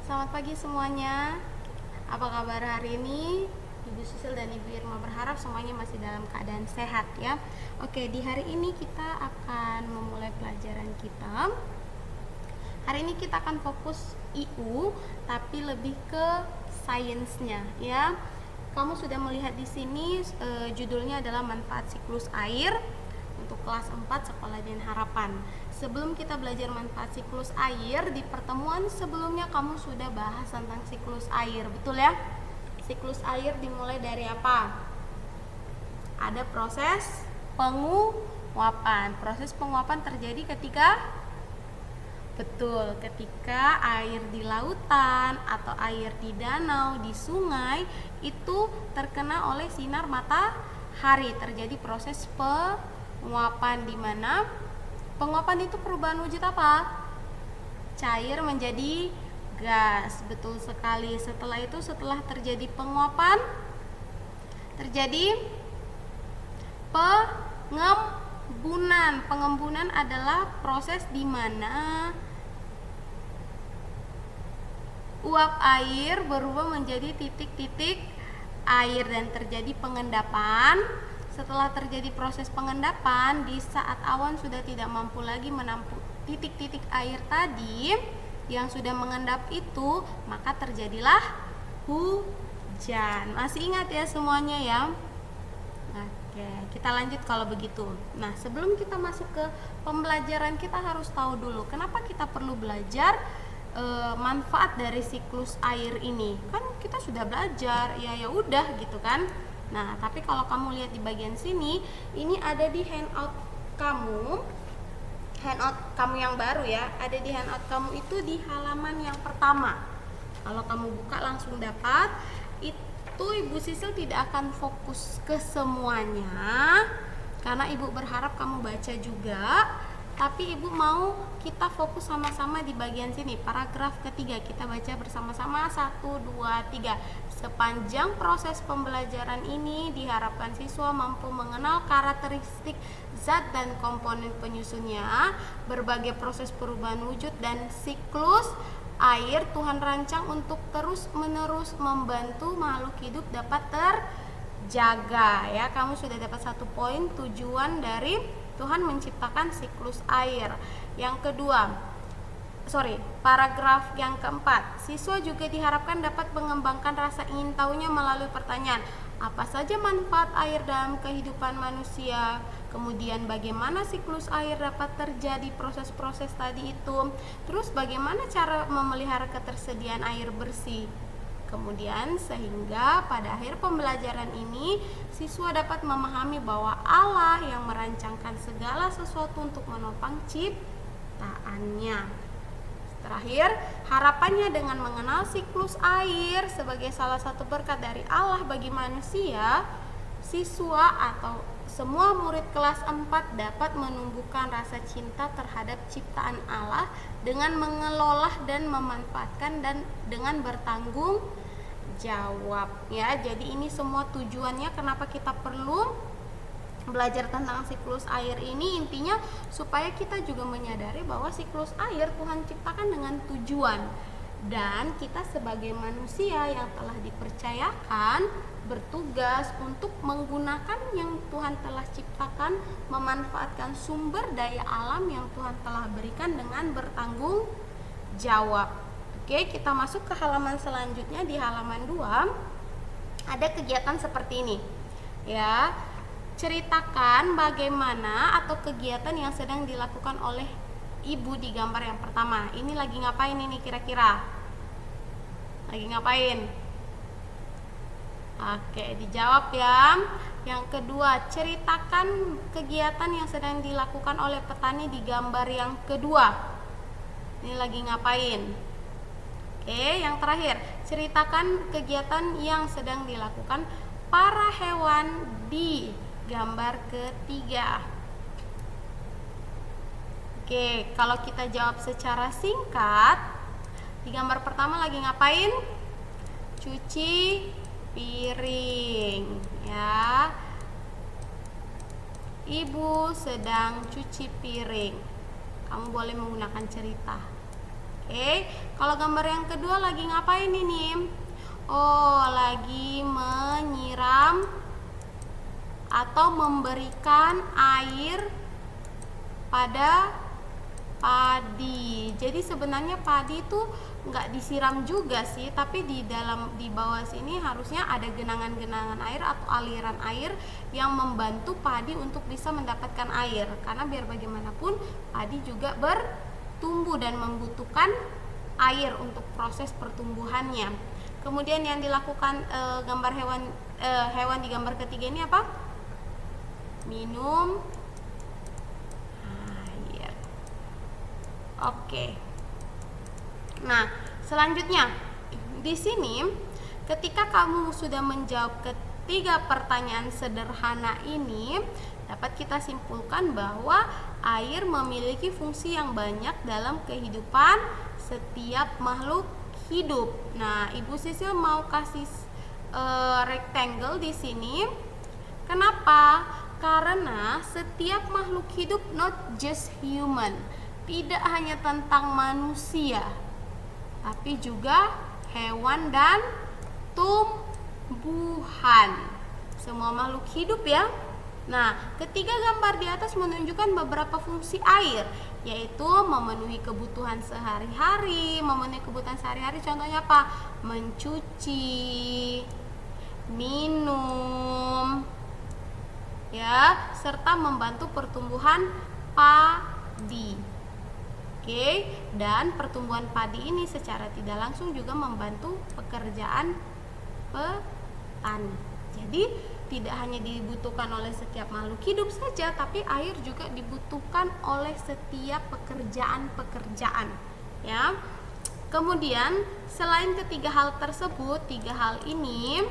Selamat pagi semuanya. Apa kabar hari ini? Ibu Susil dan Ibu Irma berharap semuanya masih dalam keadaan sehat ya. Oke, di hari ini kita akan memulai pelajaran kita. Hari ini kita akan fokus IU, tapi lebih ke sainsnya ya. Kamu sudah melihat di sini judulnya adalah manfaat siklus air untuk kelas 4 Sekolah dan Harapan. Sebelum kita belajar manfaat siklus air, di pertemuan sebelumnya kamu sudah bahas tentang siklus air, betul ya? Siklus air dimulai dari apa? Ada proses penguapan. Proses penguapan terjadi ketika ketika air di lautan atau air di danau, di sungai itu terkena oleh sinar matahari, terjadi proses penguapan, di mana penguapan itu perubahan wujud apa? Cair menjadi gas, betul sekali. Setelah itu, setelah terjadi penguapan, terjadi pengembunan. Pengembunan adalah proses di mana uap air berubah menjadi titik-titik air dan terjadi pengendapan. Setelah terjadi proses pengendapan, di saat awan sudah tidak mampu lagi menampung titik-titik air tadi yang sudah mengendap itu, maka terjadilah hujan. Masih ingat ya semuanya ya? Oke, kita lanjut kalau begitu. Nah, sebelum kita masuk ke pembelajaran, kita harus tahu dulu kenapa kita perlu belajar manfaat dari siklus air ini. Kan kita sudah belajar, ya udah gitu kan. Nah, tapi kalau kamu lihat di bagian sini, ini ada di handout kamu yang baru ya. Ada di handout kamu itu di halaman yang pertama. Kalau kamu buka langsung dapat. Itu Ibu Sisil tidak akan fokus ke semuanya, karena Ibu berharap kamu baca juga. Tapi Ibu mau kita fokus sama-sama di bagian sini, paragraf ketiga. Kita baca bersama-sama 1, 2, 3. Sepanjang proses pembelajaran ini diharapkan siswa mampu mengenal karakteristik zat dan komponen penyusunnya, berbagai proses perubahan wujud dan siklus air Tuhan rancang untuk terus-menerus membantu makhluk hidup dapat terjaga ya. Kamu sudah dapat 1 poin tujuan dari Tuhan menciptakan siklus air. Yang kedua, paragraf yang keempat, siswa juga diharapkan dapat mengembangkan rasa ingin tahunya melalui pertanyaan, apa saja manfaat air dalam kehidupan manusia, kemudian bagaimana siklus air dapat terjadi, proses-proses tadi itu, terus bagaimana cara memelihara ketersediaan air bersih. Kemudian sehingga pada akhir pembelajaran ini siswa dapat memahami bahwa Allah yang merancangkan segala sesuatu untuk menopang ciptaannya. Terakhir, harapannya dengan mengenal siklus air sebagai salah satu berkat dari Allah bagi manusia, siswa atau semua murid kelas 4 dapat menumbuhkan rasa cinta terhadap ciptaan Allah dengan mengelola dan memanfaatkan dan dengan bertanggung jawab ya. Jadi ini semua tujuannya kenapa kita perlu belajar tentang siklus air ini, intinya supaya kita juga menyadari bahwa siklus air Tuhan ciptakan dengan tujuan, dan kita sebagai manusia yang telah dipercayakan bertugas untuk menggunakan yang Tuhan telah ciptakan, memanfaatkan sumber daya alam yang Tuhan telah berikan dengan bertanggung jawab. Oke, kita masuk ke halaman selanjutnya. Di halaman 2 ada kegiatan seperti ini ya. Ceritakan bagaimana atau kegiatan yang sedang dilakukan oleh ibu di gambar yang pertama. Ini lagi ngapain ini kira-kira? Lagi ngapain? Oke, dijawab ya. Yang kedua, ceritakan kegiatan yang sedang dilakukan oleh petani di gambar yang kedua. Ini lagi ngapain? Oke, yang terakhir, ceritakan kegiatan yang sedang dilakukan para hewan di gambar ketiga. Oke, kalau kita jawab secara singkat, di gambar pertama lagi ngapain? Cuci piring ya. Ibu sedang cuci piring. Kamu boleh menggunakan cerita. Oke, kalau gambar yang kedua lagi ngapain ini? Oh, lagi menyiram atau memberikan air pada padi. Jadi sebenarnya padi itu nggak disiram juga sih, tapi di bawah sini harusnya ada genangan-genangan air atau aliran air yang membantu padi untuk bisa mendapatkan air. Karena biar bagaimanapun padi juga bertumbuh dan membutuhkan air untuk proses pertumbuhannya. Kemudian yang dilakukan gambar hewan di gambar ketiga ini apa? Minum air. Oke. Nah, selanjutnya di sini ketika kamu sudah menjawab ketiga pertanyaan sederhana ini, dapat kita simpulkan bahwa air memiliki fungsi yang banyak dalam kehidupan setiap makhluk hidup. Nah, Ibu Sisil mau kasih rectangle di sini. Kenapa? Karena setiap makhluk hidup, not just human, tidak hanya tentang manusia, tapi juga hewan dan tumbuhan. Semua makhluk hidup ya. Nah, ketiga gambar di atas menunjukkan beberapa fungsi air, yaitu memenuhi kebutuhan sehari-hari. Contohnya apa? Mencuci, minum, ya, serta membantu pertumbuhan padi. Oke, dan pertumbuhan padi ini secara tidak langsung juga membantu pekerjaan petani. Jadi tidak hanya dibutuhkan oleh setiap makhluk hidup saja, tapi air juga dibutuhkan oleh setiap pekerjaan-pekerjaan, ya. Kemudian selain ketiga hal tersebut, tiga hal ini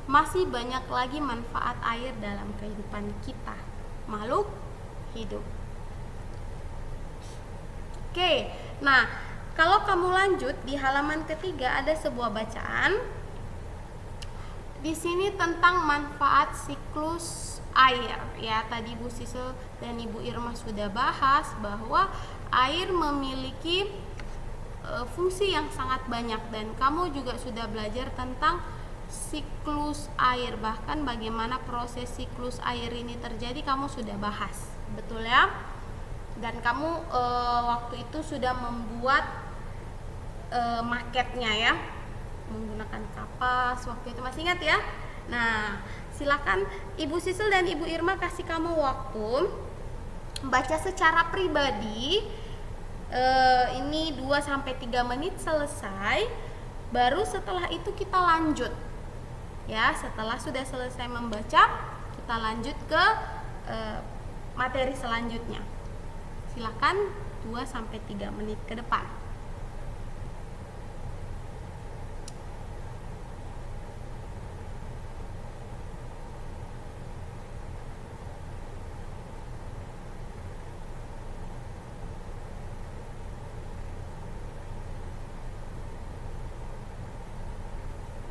masih banyak lagi manfaat air dalam kehidupan kita, makhluk hidup. Oke, nah kalau kamu lanjut di halaman ketiga ada sebuah bacaan di sini tentang manfaat siklus air. Ya, tadi Bu Sisil dan Ibu Irma sudah bahas bahwa air memiliki fungsi yang sangat banyak, dan kamu juga sudah belajar tentang siklus air, bahkan bagaimana proses siklus air ini terjadi kamu sudah bahas, betul ya? Dan kamu waktu itu sudah membuat maketnya ya, menggunakan kapas waktu itu, masih ingat ya? Nah, silakan Ibu Sisil dan Ibu Irma kasih kamu waktu baca secara pribadi, ini 2-3 menit selesai, baru setelah itu kita lanjut ya. Setelah sudah selesai membaca, kita lanjut ke materi selanjutnya. Silakan 2-3 menit ke depan.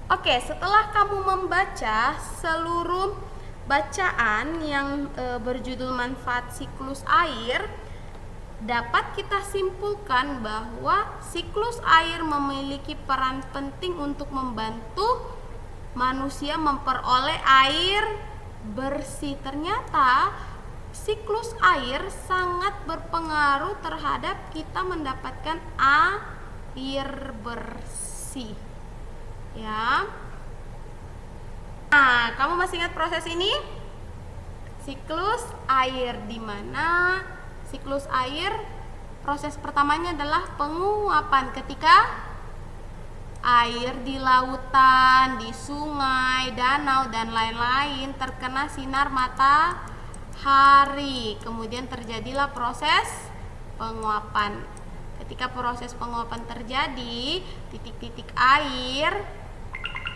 Oke, setelah kamu membaca seluruh bacaan yang berjudul manfaat siklus air, dapat kita simpulkan bahwa siklus air memiliki peran penting untuk membantu manusia memperoleh air bersih. Ternyata siklus air sangat berpengaruh terhadap kita mendapatkan air bersih. Ya. Nah, kamu masih ingat proses ini? Siklus air, di mana siklus air proses pertamanya adalah penguapan, ketika air di lautan, di sungai, danau dan lain-lain terkena sinar matahari. Kemudian terjadilah proses penguapan. Ketika proses penguapan terjadi, titik-titik air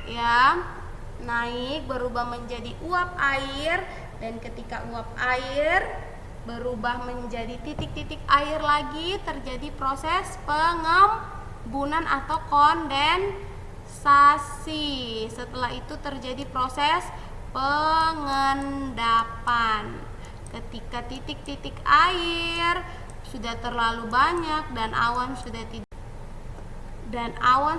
ya naik berubah menjadi uap air, dan ketika uap air berubah menjadi titik-titik air lagi, terjadi proses pengembunan atau kondensasi. Setelah itu terjadi proses pengendapan. Ketika titik-titik air sudah terlalu banyak dan awan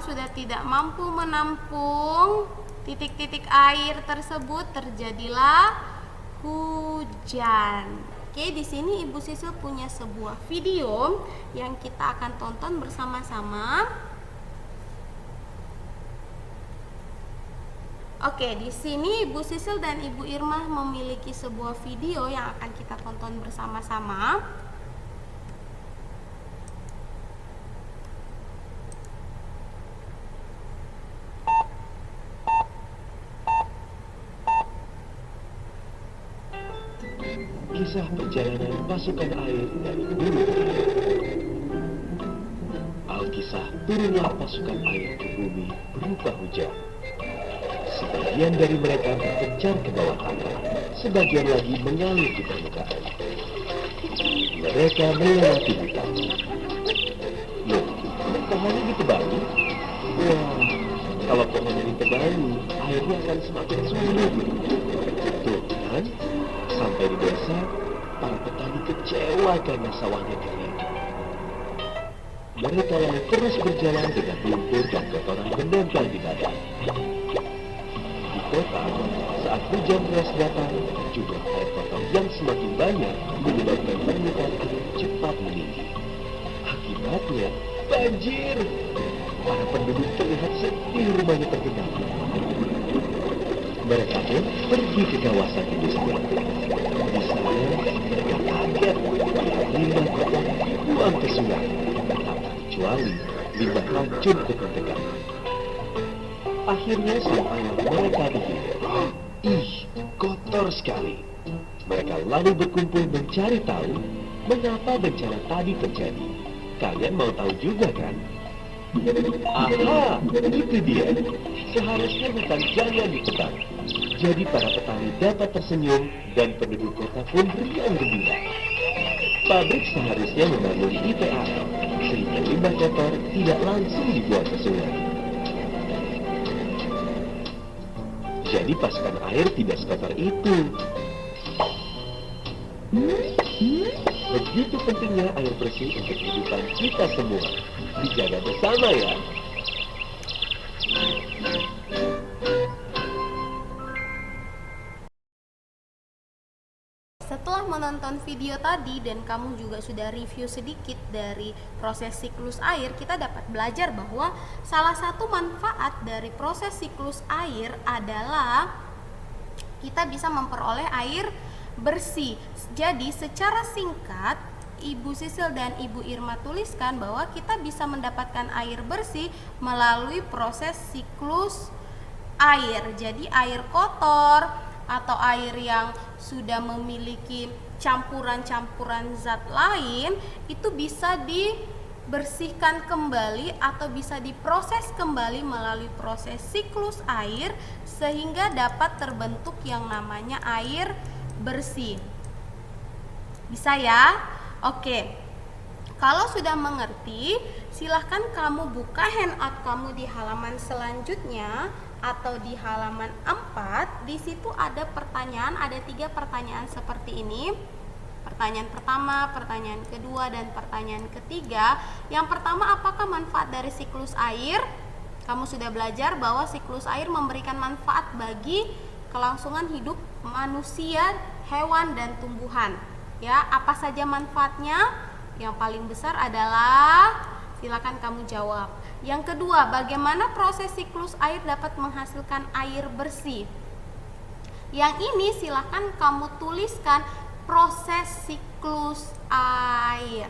sudah tidak mampu menampung titik-titik air tersebut, terjadilah hujan. Oke, di sini Ibu Sisil punya sebuah video yang kita akan tonton bersama-sama. Oke, di sini Ibu Sisil dan Ibu Irma memiliki sebuah video yang akan kita tonton bersama-sama. Kisah perjalanan pasukan air dari bumi ke air. Alkisah turunlah pasukan air ke bumi berupa hujan. Sebagian dari mereka berpencar ke bawah tanah, sebagian lagi mengalir di permukaan. Mereka melewati hutan. Loh, pohonnya ditebangi? Wah, kalau pohonnya ditebangi, airnya akan semakin surut. Tuh kan, sampai di desa, para petani kecewa karena sawahnya kering. Mereka lalu terus berjalan dengan lumpur dan kotoran menempel di badan. Di kota, saat hujan deras datang, jumlah air kotor yang semakin banyak menyebabkan permukaan air cepat meninggi. Akibatnya, banjir. Para penduduk terlihat sedih rumahnya tergenang. Mereka pun pergi ke kawasan industri. Di sana, mereka kaget melihat limbah kotor dibuang ke sungai, kecuali limbah racun tekan-tekan. Akhirnya sampailah mereka di hilir. Ih, kotor sekali. Mereka lalu berkumpul mencari tahu mengapa bencana tadi terjadi. Kalian mau tahu juga kan? Aha, itu dia. Seharusnya hutan jangan ditebang. Jadi para petani dapat tersenyum dan penduduk kota pun riang gembira. Pabrik seharusnya membangun IPA sehingga limbah kotor tidak langsung dibuang ke sungai. Jadi pasukan air tidak sekotor itu. Begitu pentingnya air bersih untuk kehidupan kita semua. Dijaga bersama ya. Setelah menonton video tadi dan kamu juga sudah review sedikit dari proses siklus air, kita dapat belajar bahwa salah satu manfaat dari proses siklus air adalah kita bisa memperoleh air bersih. Jadi secara singkat Ibu Sisil dan Ibu Irma tuliskan bahwa kita bisa mendapatkan air bersih melalui proses siklus air. Jadi air kotor atau air yang sudah memiliki campuran-campuran zat lain itu bisa dibersihkan kembali atau bisa diproses kembali melalui proses siklus air sehingga dapat terbentuk yang namanya air bersih. Bisa ya? Oke. Kalau sudah mengerti, silahkan kamu buka handout kamu di halaman selanjutnya atau di halaman 4. Di situ ada pertanyaan, ada 3 pertanyaan seperti ini. Pertanyaan pertama, pertanyaan kedua, dan pertanyaan ketiga. Yang pertama, apakah manfaat dari siklus air? Kamu sudah belajar bahwa siklus air memberikan manfaat bagi kelangsungan hidup manusia, hewan, dan tumbuhan. Ya, apa saja manfaatnya? Yang paling besar adalah, silakan kamu jawab. Yang kedua, bagaimana proses siklus air dapat menghasilkan air bersih? Yang ini silakan kamu tuliskan proses siklus air.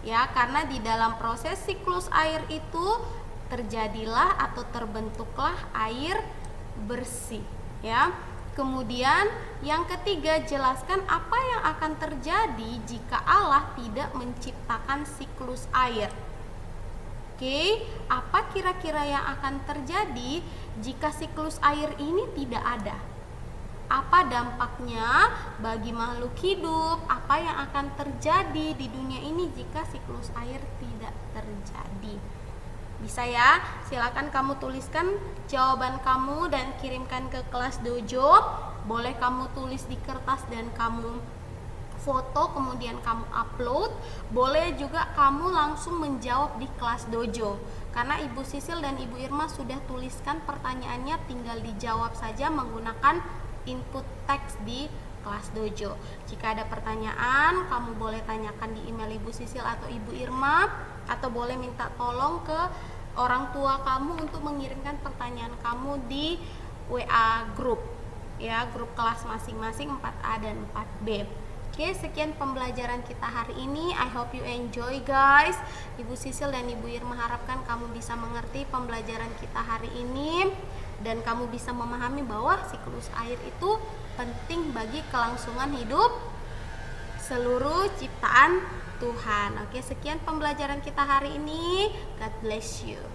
Ya, karena di dalam proses siklus air itu terjadilah atau terbentuklah air bersih, ya. Kemudian yang ketiga, jelaskan apa yang akan terjadi jika Allah tidak menciptakan siklus air. Oke, apa kira-kira yang akan terjadi jika siklus air ini tidak ada? Apa dampaknya bagi makhluk hidup? Apa yang akan terjadi di dunia ini jika siklus air tidak terjadi? Bisa ya? Silakan kamu tuliskan jawaban kamu dan kirimkan ke kelas dojo. Boleh kamu tulis di kertas dan kamu foto kemudian kamu upload. Boleh juga kamu langsung menjawab di kelas dojo, karena Ibu Sisil dan Ibu Irma sudah tuliskan pertanyaannya, tinggal dijawab saja menggunakan input teks di kelas dojo. Jika ada pertanyaan, kamu boleh tanyakan di email Ibu Sisil atau Ibu Irma, atau boleh minta tolong ke orang tua kamu untuk mengirimkan pertanyaan kamu di WA grup, ya, grup kelas masing-masing 4A dan 4B. Oke, sekian pembelajaran kita hari ini. I hope you enjoy, guys. Ibu Sisil dan Ibu Irma harapkan kamu bisa mengerti pembelajaran kita hari ini, dan kamu bisa memahami bahwa siklus air itu penting bagi kelangsungan hidup seluruh ciptaan Tuhan. Oke, sekian pembelajaran kita hari ini. God bless you.